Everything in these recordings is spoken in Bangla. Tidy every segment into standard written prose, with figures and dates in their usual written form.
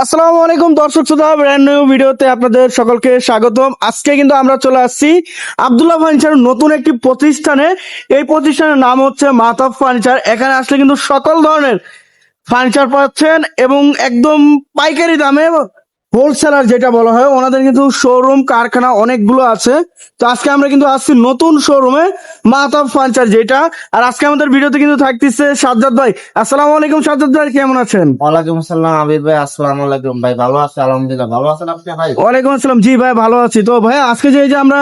আসসালামু আলাইকুম দর্শক শ্রোতা, ব্র্যান্ড নিউ ভিডিওতে আপনাদের সকলকে স্বাগতম। আজকে কিন্তু আমরা চলে আসছি আব্দুল্লাহ ফার্নিচার নতুন একটি প্রতিষ্ঠানে। এই প্রতিষ্ঠানের নাম হচ্ছে মাহতাব ফার্নিচার। এখানে আসলে কিন্তু সকল ধরনের ফার্নিচার পাচ্ছেন এবং একদম পাইকারি দামে, হোলসেলার যেটা বলা হয়। ওনাদের কিন্তু শোরুম কারখানা অনেকগুলো আছে। তো আজকে আমরা কিন্তু আসছি নতুন শোরুমে মাহতাব ফার্নিচার যেটা। আর আজকে আমাদের ভিডিওতে কিন্তু থাকতেছে সাজ্জাদ ভাই। আসসালামু আলাইকুম সাজ্জাদ ভাই, কেমন আছেন? ওয়ালাইকুম আসসালাম আবির ভাই, আসসালামু আলাইকুম ভাই। ভালো আছে আলহামদুলিল্লাহ। ভালো আছেন আপনি ভাই? ওয়ালাইকুম আসসালাম। জি ভাই, ভালো আছি। তো ভাই আজকে যে এই যে আমরা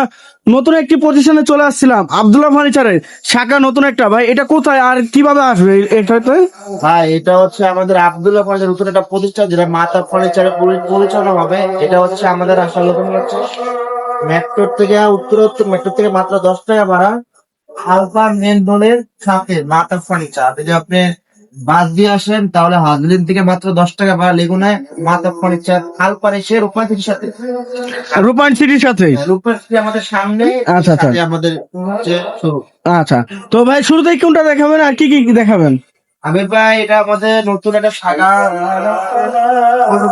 নতুন একটি প্রতিষ্ঠানে চলে আসছিলাম, আব্দুল্লাহ ফার্নিচারের শাখা নতুন একটা, ভাই এটা কোথায় আর কিভাবে আসবে এটাতে? ভাই এটা হচ্ছে আমাদের আব্দুল্লাহ ফার্নিচার নতুন একটা প্রতিষ্ঠান, যেটা মাতা ফার্নিচারের পরিচালনা হবে। এটা হচ্ছে আমাদের আসল লোকেশন হচ্ছে মেট্রোর থেকে মেট্রো থেকে মাত্র 10 টাকা ভাড়া, আলফা মেন রোডের সাথে মাতা ফার্নিচার। যদি আপনি বাস দিয়ে আসেন তাহলে হাজলিন থেকে মাত্র 10 টাকা ভাড়া, লেগুনায় মাতা ফার্নিচার আলফার এসে রূপাই সিটির সাথে। রূপায়ণ সিটির সাথে। রূপাই সিটি আমাদের সামনে, আচ্ছা আচ্ছা সাথে আমাদের হচ্ছে শুরু। আচ্ছা। তো ভাই শুরুতেই কোনটা দেখাবেন আর কি কি দেখাবেন? আমির ভাই, এটা আমাদের নতুন একটা শাখা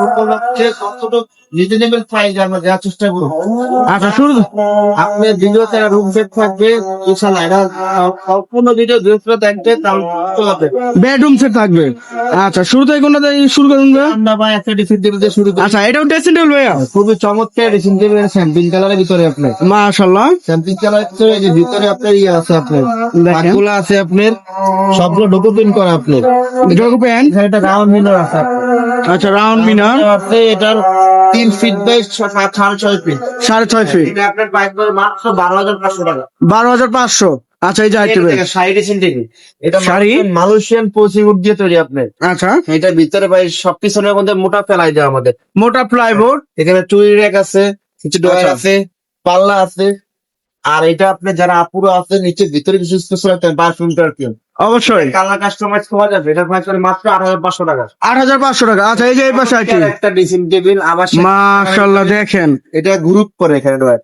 উপলক্ষে যতটুকু রিজনেবল প্রাইস আমরা দেওয়ার চেষ্টা করবো। আচ্ছা শুরু। আপনার ভিডিওতে রুম সেট থাকবে, ইনশাআল্লাহ এটা সম্পূর্ণ ভিডিও দুটো থাকবে, তাহলে চলবে। বেডরুম সেট থাকবে। আচ্ছা শুরুতেই কোনটা দিয়ে শুরু করুন ভাই? আমরা ভাই একটা ড্রেসিং টেবিল দিয়ে শুরু করি। আচ্ছা, এটাও ড্রেসিং টেবিল ভাইয়া? খুবই চমৎকার ড্রেসিং টেবিল, স্যাম্পিং কালারের ভিতরে আপনার মাশাআল্লাহ। স্যাম্পিং কালারের ভিতরে এই যে ভিতরে আপনার ইয়ে আছে, আপনার দেখেন। পাতগুলো আছে, আপনার সবগুলো ডোকো প্রিন্ট করা। আপনার ডগো প্যান্ট। এখানে একটা রাউন্ড মিনার আছে আপনার। আচ্ছা, রাউন্ড মিনার। আছে এটার 3 ফিট বাই 6.5 ফিট। 6.5 ফিট। এটা আপনার প্রাইস পড়বে মাত্র 12,500 টাকা। 12,500। আচ্ছা, এই যে এটা আইটেম। থেকে শাড়ি ড্রেসিং টেবিল, এটা শাড়ি? মালয়েশিয়ান পলিউড দিয়ে তৈরি আপনার। আচ্ছা, এটার ভিতরে ভাই সব পিছনের মধ্যে মোটা ফেলাই দেওয়া আমাদের। মোটা প্লাইবোর্ড। এখানে চুরি র্যাক আছে, কিছু ডয়ার আচ্ছা। আছে, পাল্লা আছে। আর এটা আপনি যারা আপুরো আছে নিচে ভিতরে কিছু স্পেশাল একটা বাথরুম টার্কিউ অবশ্যই। কালার কাস্টমাইজ করা যাবে। এটার প্রাইস পড়বে মাত্র 8,500 টাকা। 8,500 টাকা। আচ্ছা, এই যে এই পাশে আইটেম। একটা ড্রেসিং টেবিল আবার মাশাআল্লাহ, দেখেন এটা গ্রুপ করে এখানে ডয়ার।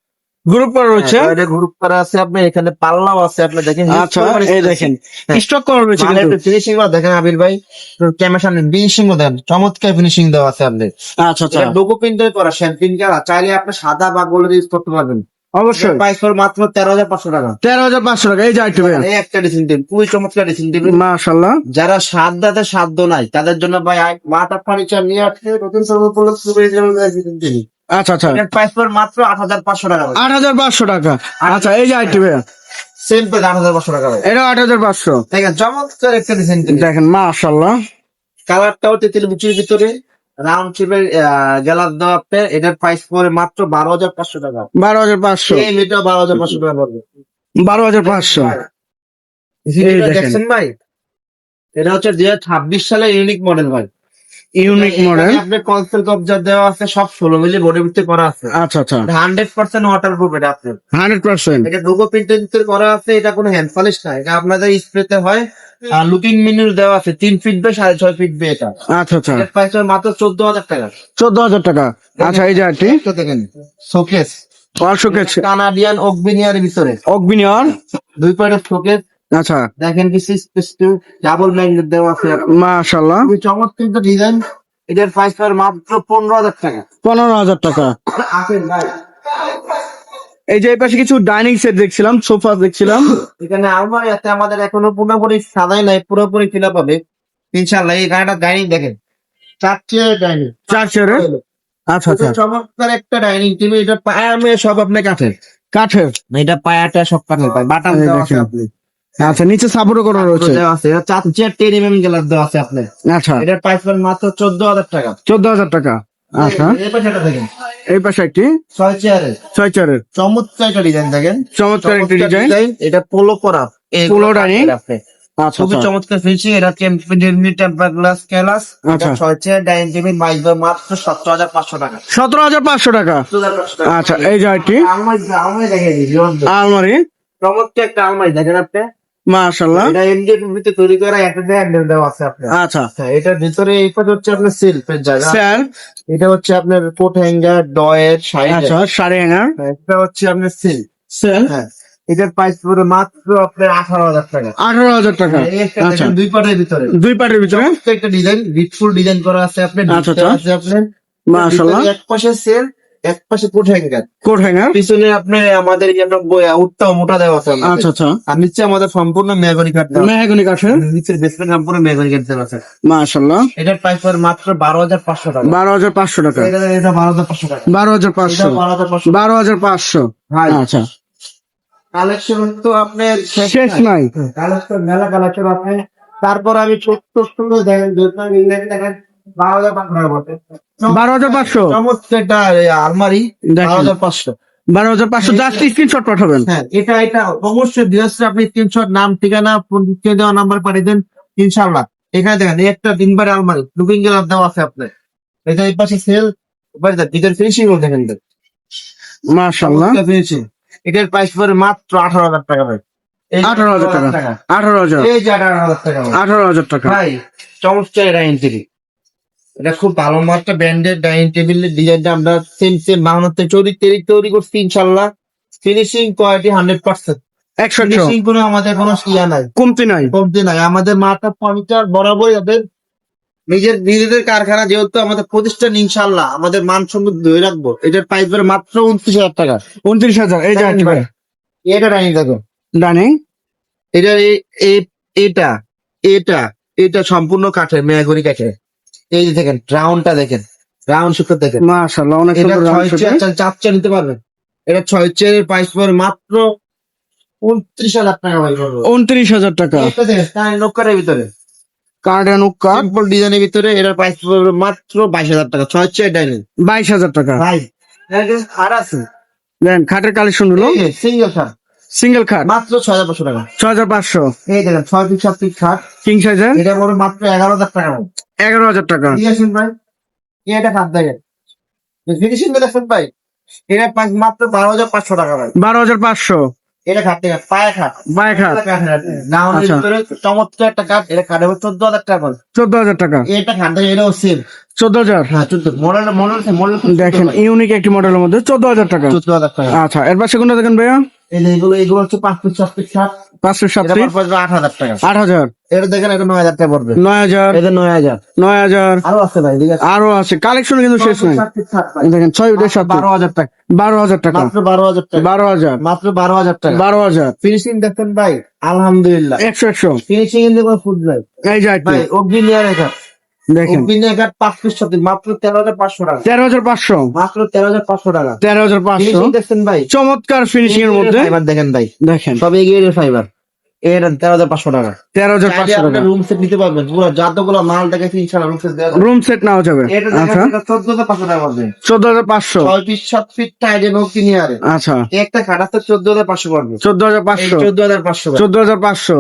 গ্রুপ করা রয়েছে। এটা গ্রুপ করা আছে আপনার, এখানে পাল্লাও আছে আপনার, দেখেন। আচ্ছা, এই দেখেন স্টক করা রয়েছে মানে কিন্তু। ফিনিশিং দেখেন আবির ভাই, ক্যামেরার সামনে ফিনিশিং দেন, চমৎকার ফিনিশিং দেওয়া আছে আপনার। আচ্ছা আচ্ছা, লোগো প্রিন্টের করা শ্যাম্পিং কালার, চাইলে আপনি সাদা বা গোল্ড ইউজ করতে পারবেন। অবশ্যই। প্রাইস পড়বে মাত্র 13,500 টাকা। 13,500 টাকা। এই যে আইটেম। এই একটা ড্রেসিং টেবিল, খুবই চমৎকার ড্রেসিং টেবিল। মাশাআল্লাহ। যারা সাধ্যতে সাধ্য নাই তাদের জন্য ভাই মাতা ফার্নিচার নিয়ে আসছে নতুন শোরুম উপলক্ষে ড্রেসিং টেবিল। আচ্ছা আচ্ছা, এর প্রাইস পড়বে মাত্র 8,500 টাকা। 8,500 টাকা। আচ্ছা, এই যে আইটেম। সেম প্রাইস 8,500 টাকা ভাই। এটা 8,500। দেখেন চমৎকার একটা ড্রেসিং টেবিল। দেখেন মাশাআল্লাহ। কালারটাও তেঁতুল মুচির ভিতরে রাউন্ড শেপের গ্লাস দেওয়া আপনার। এটার প্রাইস পড়ে মাত্র 12,500 টাকা। 12,500। এটা 12,500 টাকা পড়বে। 12,500। এটা দেখছেন ভাই, এটা হচ্ছে 2026 সালে ইউনিক মডেল ভাই। Unique model. আপনার কনসেল কবজা দেওয়া আছে, সব 16 মিলি বডির ভিতরে করা আছে। আচ্ছা আচ্ছা, 100% ওয়াটারপ্রুফ এটা আপনার। 100%। এটা লোগো প্রিন্টের ভিতরে করা আছে, এটা কোনো হ্যান্ড পলিশ না, এটা আপনাদের স্প্রেতে হয়। আর লুকিং মেনু দেওয়া আছে 3 ফিট বাই 6.5 ফিট বাই। এটা আচ্ছা আচ্ছা, এর প্রাইস মাত্র 14,000 টাকা। 14,000 টাকা। আচ্ছা, এই যে আইটি তো দেখেন শোকেস, শোকেস, কানাডিয়ান অগবিনিয়ার ভিতরে অগবিনিয়র। 2 পয়েন্টের শোকেস। আচ্ছা, দেখেন কিছু ডাবল ম্যাগনেট দেওয়া আছে। মাশাআল্লাহ। খুবই চমৎকার ডিজাইন। এটার প্রাইস পড়বে মাত্র 15,000 টাকা। 15,000 টাকা। আসেন ভাই, এই যে এই পাশে কিছু ডাইনিং সেট দেখছিলাম, সোফা দেখছিলাম। এখানে আলমারি আছে আমাদের, এখনো পুরোপুরি সাজাই নাই, পুরোপুরি ফিল আপ হবে ইনশাল্লাহ। এই গাড়িটা ডাইনিং দেখেন, 4 চেয়ার ডাইনিং। 4 চেয়ারের। আচ্ছা আচ্ছা, চমৎকার একটা ডাইনিং টেবিল। এটা পায়া সব আপনার কাঠের। কাঠের। এটা পায়াটা সব কাঠের পায়, বাটাম এই দেওয়া আছে দেখেন। আপনি। আচ্ছা, নিচে সাপোর্টও করা রয়েছে। দেওয়া আছে। এটা 4 চেয়ার 10 mm গ্লাস দেওয়া আছে আপনার। আচ্ছা, এটার প্রাইস পড়বে মাত্র 14,000 টাকা। 14,000 টাকা। আচ্ছা, এই পাশেটা দেখেন, এই পাশে একটি 6 চেয়ারের 6 চেয়ারের চমৎকার একটা ডিজাইন দেখেন, চমৎকার একটি ডিজাইন। এটা পোলো করা, পোলো ডাইনিং। আচ্ছা খুবই আচ্ছা, চমৎকার ফিনিশিং। এটা টেম্পার গ্লাস ক্যালাস। আচ্ছা। 6 চেয়ার ডাইনিং টেবিল মাত্র 17,500 টাকা। 17,500 টাকা। 17,500 টাকা। আচ্ছা, এই যে আইটি আলমারি আলমারি দেখেন, আলমারি। চমৎকার একটা আলমারি দেখেন আপনি। মাশাআল্লাহ। এটা এমডিএফ ভিতরে তৈরি করা, একটা হ্যান্ডেল দেওয়া আছে আপনার। আচ্ছা, এটার ভিতরে এই পাশে হচ্ছে আপনার সেলফের জায়গা। স্যার। এটা হচ্ছে আপনার কোট হ্যাঙ্গার, ডয়ের, সাইড। আচ্ছা, শাড়ি হ্যাঙ্গার। এটা হচ্ছে আপনার সেল। স্যার। হ্যাঁ, এটার প্রাইস পড়বে মাত্র আপনার 18,000 টাকা। 18,000 টাকা। এই একটা আচ্ছা, দেখেন দুই পাটের ভিতরে দুই পাটের ভিতরে। একটা ডিজাইন বিটফুল ডিজাইন করা আছে আপনার, আচ্ছা, ডিপটা আচ্ছা। আছে আপনার মাশাআল্লাহ। ভিতরে এক পাশে সেল, এক পাশে কোট হ্যাঙ্গার, কোট হ্যাঙ্গার। পিছনে আপনার আমাদের যেন উঠটা মোটা দেওয়া আছে আমাদের। আচ্ছা, আচ্ছা। আর নিচে আমাদের সম্পূর্ণ মেহগনি কাঠ দেওয়া আছে। মেহগনি কাঠের। নিচের বেসমেন্ট সম্পূর্ণ মেহগনি কাঠ দেওয়া আছে। মাশাআল্লাহ। এটার প্রাইস পড়বে মাত্র 12,500 টাকা। 12,500 টাকা। এটা 12,500 টাকা। 12,500। 12,500 12,500। ভাই আচ্ছা, কালেকশন তো আপনার শেষ নাই। কালেকশন মেলা কালেকশন আপনি। তারপর আমি ছোট্ট ছোট দেখেন দেখেন 12,500 টাকা বলতে 12,500। চমৎকার একটা আলমারি দেখেন। 12,500। 12,500। জাস্ট স্ক্রিনশট পাঠাবেন। হ্যাঁ এটা অবশ্যই বিরাসে আপনি স্ক্রিনশট, নাম, ঠিকানা, ফোন দেওয়া নাম্বার পাঠিয়ে দেন, ইনশাআল্লাহ। এখানে দেখেন এই একটা তিনবারে আলমারি লুকিং গ্লাস দেওয়া আছে আপনার। এটা এই পাশে সেল, এবারে ভিতরে ফিনিশিং গুলো দেখেন মাশাআল্লাহ। ফিনিশিং। এটার প্রাইস পড়বে মাত্র 18,000 টাকা ভাই। এই 18,000 টাকা। 18,000। এই যে 18,000 টাকা ভাই। 18,000 টাকা। ভাই চমৎকার ডাইনিং টেবিল, এটা খুব ভালো মাত্রা ব্র্যান্ডেড ডাইনিং টেবিলের ডিজাইনটা আমরা সেম বাংলাতে তৈরি করছি ইনশাআল্লাহ। Finishing quality 100%। 100। ফিনিশিং কোনো আমাদের কোনো ইয়া নাই, কমতি নাই। কমতি নাই। আমাদের মাথা ফার্নিচার বরাবরই আমাদের নিজেদের কারখানা, যেহেতু আমাদের প্রতিষ্ঠান, ইনশাআল্লাহ আমাদের মানসম্মত ধরে রাখবো। এটার প্রাইস পড়বে মাত্র 29,000 টাকা। 29,000। এই যে দেখেন ভাই, এটা ডাইনিং দেখো, ডানে। এটা এটা এটা এটা সম্পূর্ণ কাঠের, মেহগনি কাঠের। এই যে দেখেন রাউন্ডটা দেখেন, রাউন্ড শুকর দেখেন। মাশাআল্লাহ, অনেক এটা সুন্দর। 6 চেয়ার 4 চেয়ার নিতে পারবেন। এটা 6 চেয়ারের প্রাইস পড়বে মাত্র 29,000 টাকা ভাই। 29,000 টাকা। এটা দেখেন স্টাইল নকরের ভিতরে, কার্ডেন কার্ড। সিম্পল ডিজাইনের ভিতরে এটার প্রাইস পড়বে মাত্র 22,000 টাকা। 6 চেয়ার ডাইনিং 22,000 টাকা। ভাই। এটা খাট আছে, দেন খাটের কালেকশন হলো সিঙ্গেল খাট সিঙ্গেল খাট মাত্র 6,500 টাকা। 6,500। এই দেখেন 6 ফিট 7 ফিট খাট, কিং সাইজের এটা পড়বে মাত্র 11,000 টাকা। 11,000 টাকা। ঠিক আছে ভাই, এটা খাট দেখেন ফিনিশিং দেখেন ভাই। এটা মাত্র 12,500 টাকা ভাই। 12,500। এটা খাট দেখেন, পায়ে খাট, বাই খাট। নাউনের আচ্ছা। ভিতরে চমৎকার একটা কাঠ। এটা খাট হবে 14,000 টাকা করে। 14,000 টাকা। এটা খাট দেখেন, এটাও সেল। 14,000। হ্যাঁ 14 মডেল দেখেন ইউনিক একটি মডেলের মধ্যে 14,000 টাকা। 14,000 টাকা। আচ্ছা, এর পাশে কোনটা দেখেন ভাইয়া? এগুলো হচ্ছে 5 ফিট 7 ফিট খাট। 500 এটা 7 পড়বে 8,000 টাকা। 8,000। এটা দেখেন, এটা 9,000 টাকা পড়বে। 9,000। এটা 9,000। 9,000। আরো আছে ভাই, ঠিক আছে। আরো আছে কালেকশন, কিন্তু শেষ নাই। 7 ফিট খাট ভাই। দেখেন 6 উঠে 7। 12,000 টাকা। 12,000 টাকা। মাত্র 12,000 টাকা। 12,000। মাত্র 12,000 টাকা। 12,000। ফিনিশিং দেখেন ভাই, আলহামদুলিল্লাহ 100। ফিনিশিং এর কোনো ফুড নাই এই যে একটু ভাই। অগ্নিনিয়ার এটা দেখেন অগ্নিনিয়ার 5 পিস সাথে মাত্র 13,500 টাকা। 13,500। মাত্র 13,500 টাকা। 13,500। ফিনিশিং দেখছেন ভাই, চমৎকার ফিনিশিং এর মধ্যে। ফাইবার দেখেন ভাই, দেখেন সব এগিয়ে ফাইবার। এটা 13,500 টাকা। 13,500 টাকা। রুম সেট নিতে পারবেন, পুরো যতগুলো মাল দেখেছি ইনশাআল্লাহ রুম সেট দেওয়া যাবে। রুম সেট নাও যাবে। এটা আচ্ছা, দেখেন 14,500 টাকা পড়বে। 14,500। 6 পিস 7 ফিট টাইডেন অগ্নিনিয়ারে আচ্ছা, একটা খাট আছে 14,500 পড়বে। 14,500। 14,500 14,500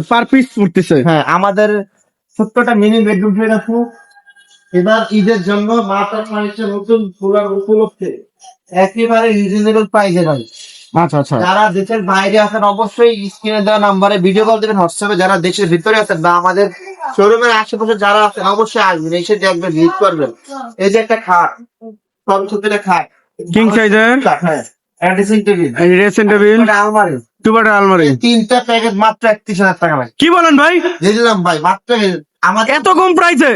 পার পিস পড়তেছে। হ্যাঁ, আমাদের ছোট্টটা মিনি বেডরুম সেট আছে। এবার ঈদের জন্য মাতার ফার্নিচার নতুন খোলার উপলক্ষে একেবারে রিজনেবল প্রাইসে ভাই। আচ্ছা, আচ্ছা। যারা দেশের বাইরে আছেন অবশ্যই স্ক্রিনে দেওয়া নাম্বারে ভিডিও কল দেবেন, হোয়াটসঅ্যাপে। যারা দেশের ভিতরে আছেন বা আমাদের শোরুমের আশেপাশে যারা আছেন অবশ্যই আসবেন, এসে দেখবেন, ভিজিট করবেন। এই যে একটা খাট, সব ছোট খাট, কিং সাইজের হ্যাঁ, একটা ড্রেসিং টেবিল, ড্রেসিং টেবিল, একটা আলমারি, দুপাটা আলমারি। তিনটা প্যাকেজ মাত্র 31,000 টাকা ভাই। কি বলেন ভাই? দিয়ে দিলাম ভাই মাত্র। আমাদের এত কম প্রাইসে?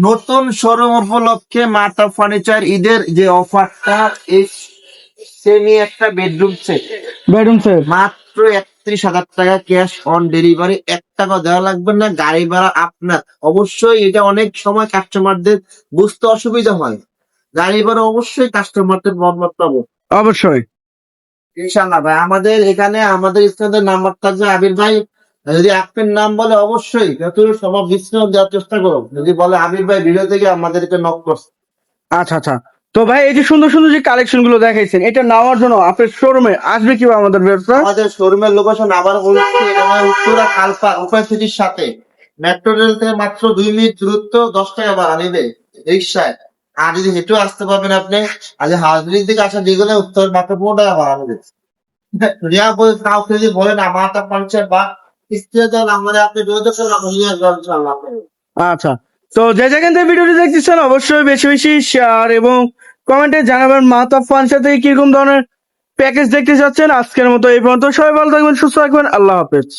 নতুন শোরুম উপলক্ষে মাতা ফার্নিচার ঈদের যে অফারটা, এই সেমি একটা বেডরুম সেট বেডরুম সেট মাত্র 31,000 টাকা ক্যাশ অন ডেলিভারি। 1 টাকা দেওয়া লাগবে না, গাড়ি ভাড়া আপনার। অবশ্যই এটা অনেক সময় কাস্টমারদের বুঝতে অসুবিধা হয়, গাড়ি ভাড়া অবশ্যই কাস্টমারদের মতামত পাবো অবশ্যই। ইনশাআল্লাহ ভাই। আমাদের এখানে আমাদের স্ক্রিনে নাম্বার থাকবে, আবির ভাই যদি আপনার নাম বলে অবশ্যই যতটুকু সম্ভব ডিসকাউন্ট দেওয়ার চেষ্টা করো। যদি বলে আবির ভাই ভিডিও থেকে আমাদেরকে নক করছে। আচ্ছা, আচ্ছা। তো ভাই এই যে সুন্দর সুন্দর যে কালেকশন গুলো দেখাইছেন, এটা নেওয়ার জন্য আপনার শোরুমে আসবে কিভাবে আমাদের ব্যবসা? আমাদের শোরুমের লোকেশন আবার বলছি, আমার উত্তরা কালপা উপায় সিটির সাথে মেট্রো রেল থেকে মাত্র 2 মিনিট দূরত্ব, 10 টাকা ভাড়া নিবে রিক্সায়। আর যদি হেঁটেও আসতে পারবেন আপনি, আজ হাজরির দিকে আসা যেগুলো উত্তর মাত্র 15 টাকা ভাড়া নেবে। রিয়া বলে কাউকে যদি বলেন আমার তা পঞ্চায়েত বা কিস্তি দল আমাদের আপনি যোগাযোগ করুন, আমি নিয়ে আসবো ইনশাআল্লাহ। আচ্ছা, তো যে যেখান থেকে ভিডিওটি দেখতেছেন অবশ্যই বেশি বেশি শেয়ার এবং কমেন্টে জানাবেন মাহতাব ফার্নিচার থেকে কিরকম ধরনের প্যাকেজ দেখতে চাচ্ছেন। আজকের মতো এই পর্যন্ত, সবাই ভালো থাকবেন, সুস্থ থাকবেন, আল্লাহ হাফেজ।